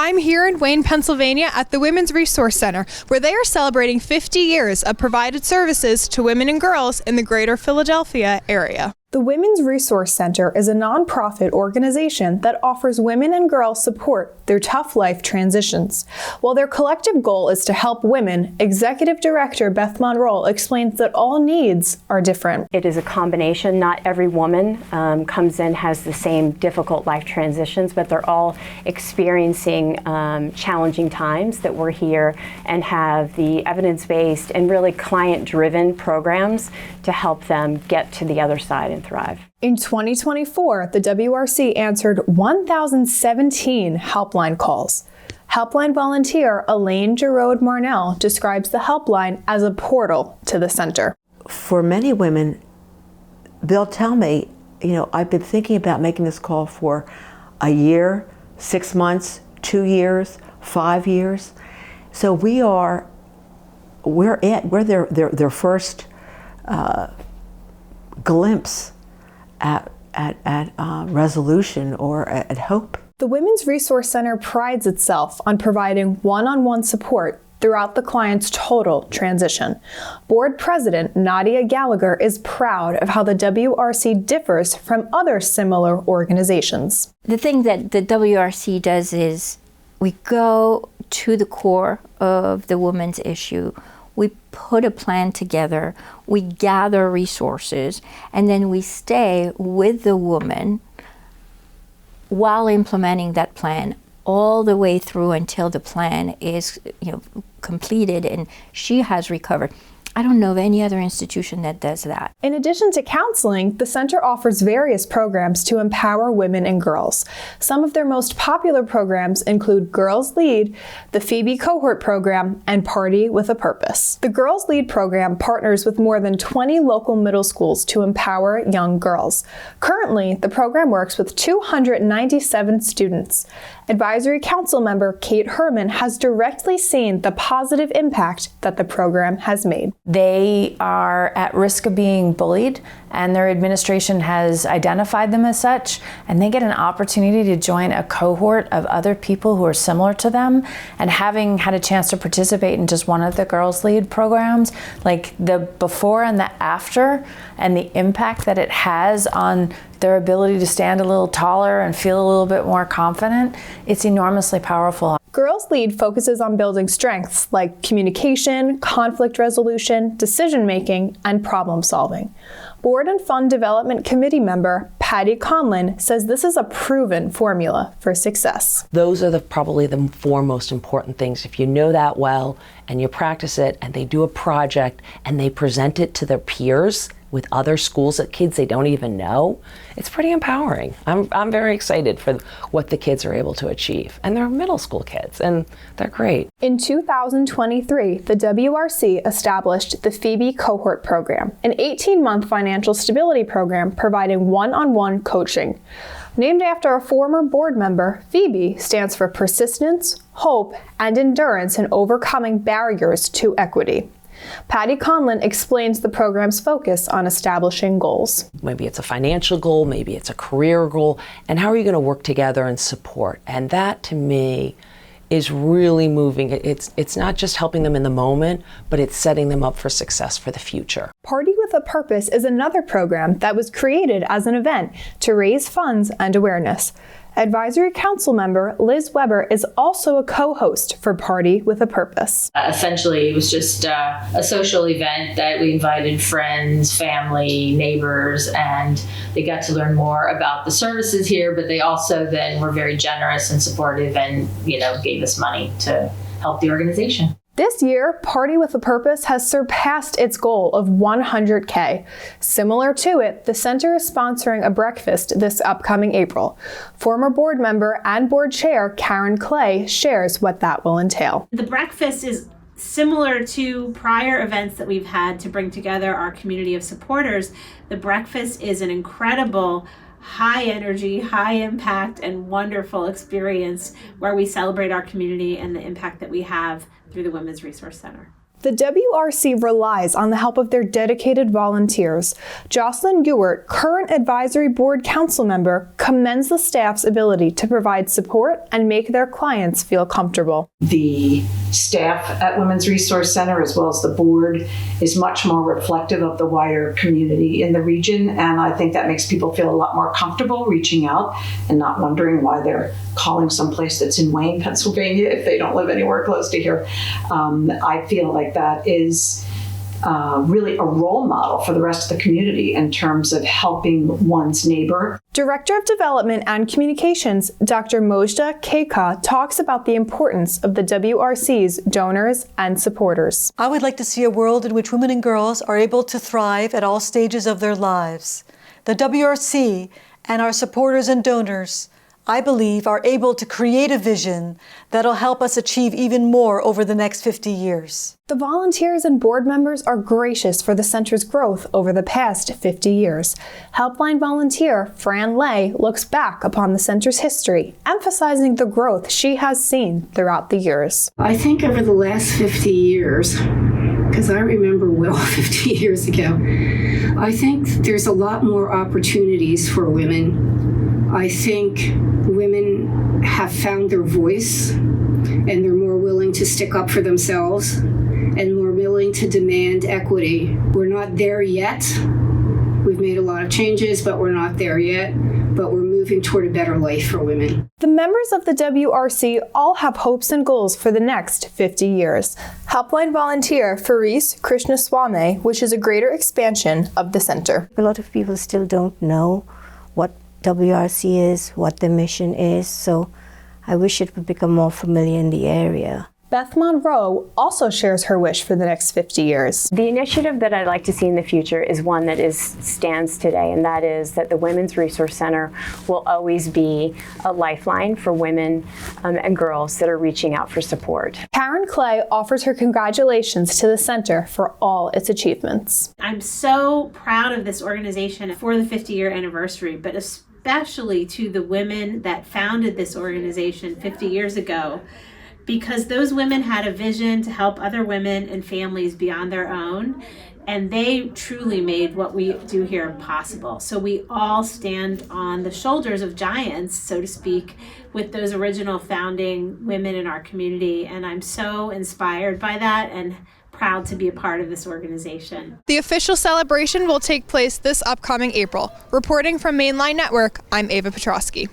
I'm here in Wayne, Pennsylvania at the Women's Resource Center, where they are celebrating 50 years of provided services to women and girls in the greater Philadelphia area. The Women's Resource Center is a nonprofit organization that offers women and girls support through tough life transitions. While their collective goal is to help women, Executive Director Beth Monroe explains that all needs are different. It is a combination. Not every woman comes in has the same difficult life transitions, but they're all experiencing challenging times that we're here and have the evidence-based and really client-driven programs to help them get to the other side and thrive. In 2024, the WRC answered 1,017 helpline calls. Helpline volunteer Elaine Gerode Marnell describes the helpline as a portal to the center. For many women, they'll tell me, I've been thinking about making this call for a year, 6 months, 2 years, 5 years. So we're their first glimpse at resolution or at hope. The Women's Resource Center prides itself on providing one-on-one support throughout the client's total transition. Board President Nadia Gallagher is proud of how the WRC differs from other similar organizations. The thing that the WRC does is we go to the core of the woman's issue. We put a plan together, we gather resources, and then we stay with the woman while implementing that plan all the way through until the plan is completed and she has recovered. I don't know of any other institution that does that. In addition to counseling, the center offers various programs to empower women and girls. Some of their most popular programs include Girls Lead, the Phoebe Cohort Program, and Party with a Purpose. The Girls Lead program partners with more than 20 local middle schools to empower young girls. Currently, the program works with 297 students. Advisory Council member Kate Herman has directly seen the positive impact that the program has made. They are at risk of being bullied, and their administration has identified them as such, and they get an opportunity to join a cohort of other people who are similar to them. And having had a chance to participate in just one of the Girls Lead programs, like the before and the after, and the impact that it has on their ability to stand a little taller and feel a little bit more confident, it's enormously powerful. Girls Lead focuses on building strengths like communication, conflict resolution, decision-making, and problem-solving. Board and Fund Development Committee member Patty Conlon says this is a proven formula for success. Those are probably the 4 most important things. If you know that well and you practice it and they do a project and they present it to their peers with other schools that kids they don't even know, it's pretty empowering. I'm very excited for what the kids are able to achieve. And they're middle school kids, and they're great. In 2023, the WRC established the Phoebe Cohort Program, an 18-month financial stability program providing one-on-one coaching. Named after a former board member, Phoebe stands for persistence, hope, and endurance in overcoming barriers to equity. Patty Conlon explains the program's focus on establishing goals. Maybe it's a financial goal, maybe it's a career goal, and how are you going to work together and support? And that, to me, is really moving. It's not just helping them in the moment, but it's setting them up for success for the future. Party with a Purpose is another program that was created as an event to raise funds and awareness. Advisory Council member Liz Weber is also a co-host for Party with a Purpose. Essentially, it was just a social event that we invited friends, family, neighbors, and they got to learn more about the services here, but they also then were very generous and supportive and, gave us money to help the organization. This year, Party with a Purpose has surpassed its goal of $100K. Similar to it, the center is sponsoring a breakfast this upcoming April. Former board member and board chair Karen Clay shares what that will entail. The breakfast is similar to prior events that we've had to bring together our community of supporters. The breakfast is an incredible high energy, high impact, and wonderful experience where we celebrate our community and the impact that we have through the Women's Resource Center. The WRC relies on the help of their dedicated volunteers. Jocelyn Ewart, current advisory board council member, commends the staff's ability to provide support and make their clients feel comfortable. The staff at Women's Resource Center, as well as the board, is much more reflective of the wider community in the region, and I think that makes people feel a lot more comfortable reaching out and not wondering why they're calling someplace that's in Wayne, Pennsylvania, if they don't live anywhere close to here. I feel like that is really a role model for the rest of the community in terms of helping one's neighbor. Director of Development and Communications, Dr. Mojda Keika, talks about the importance of the WRC's donors and supporters. I would like to see a world in which women and girls are able to thrive at all stages of their lives. The WRC and our supporters and donors, I believe, are able to create a vision that'll help us achieve even more over the next 50 years. The volunteers and board members are gracious for the center's growth over the past 50 years. Helpline volunteer Fran Lay looks back upon the center's history, emphasizing the growth she has seen throughout the years. I think over the last 50 years, because I remember well 50 years ago, I think there's a lot more opportunities for women. I think women have found their voice and they're more willing to stick up for themselves and more willing to demand equity. We're not there yet. We've made a lot of changes, but we're not there yet. But we're moving toward a better life for women. The members of the WRC all have hopes and goals for the next 50 years. Helpline volunteer Faris Krishnaswamy wishes a greater expansion of the center. A lot of people still don't know what WRC is, what the mission is, so I wish it would become more familiar in the area. Beth Monroe also shares her wish for the next 50 years. The initiative that I'd like to see in the future is one that stands today, and that is that the Women's Resource Center will always be a lifeline for women and girls that are reaching out for support. Karen Clay offers her congratulations to the center for all its achievements. I'm so proud of this organization for the 50-year anniversary, but especially to the women that founded this organization 50 years ago, because those women had a vision to help other women and families beyond their own, and they truly made what we do here possible. So we all stand on the shoulders of giants, so to speak, with those original founding women in our community, and I'm so inspired by that and proud to be a part of this organization. The official celebration will take place this upcoming April. Reporting from Mainline Network, I'm Ava Petrosky.